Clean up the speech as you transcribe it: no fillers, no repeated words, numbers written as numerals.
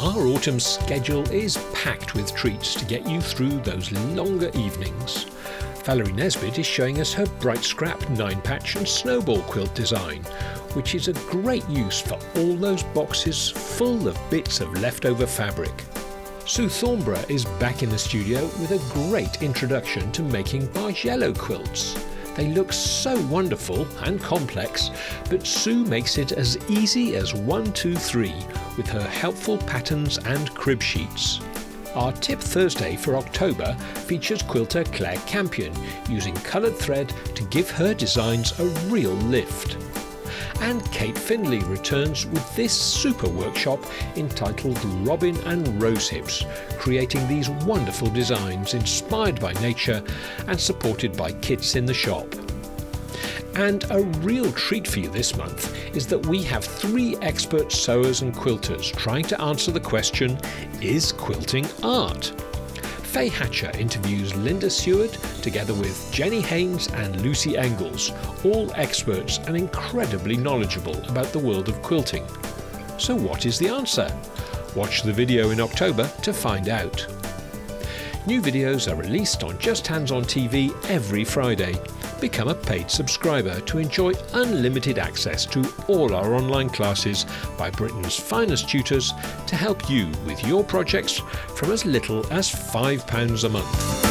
Our autumn schedule is packed with treats to get you through those longer evenings. Valerie Nesbitt is showing us her Bright Scrap 9-patch and snowball quilt design, which is a great use for all those boxes full of bits of leftover fabric. Sue Thornborough is back in the studio with a great introduction to making Bargello quilts. They look so wonderful and complex, but Sue makes it as easy as 1, 2, 3 with her helpful patterns and crib sheets. Our Tip Thursday for October features quilter Claire Campion using coloured thread to give her designs a real lift. And Kate Findlay returns with this super workshop entitled Robin and Rose Hips, creating these wonderful designs inspired by nature and supported by kits in the shop. And a real treat for you this month is that we have 3 expert sewers and quilters trying to answer the question, is quilting art? Faye Hatcher interviews Linda Seward together with Jenny Haynes and Lucy Engels, all experts and incredibly knowledgeable about the world of quilting. So what is the answer? Watch the video in October to find out. New videos are released on Justhands-on.tv every Friday. Become a paid subscriber to enjoy unlimited access to all our online classes by Britain's finest tutors to help you with your projects from as little as £5 a month.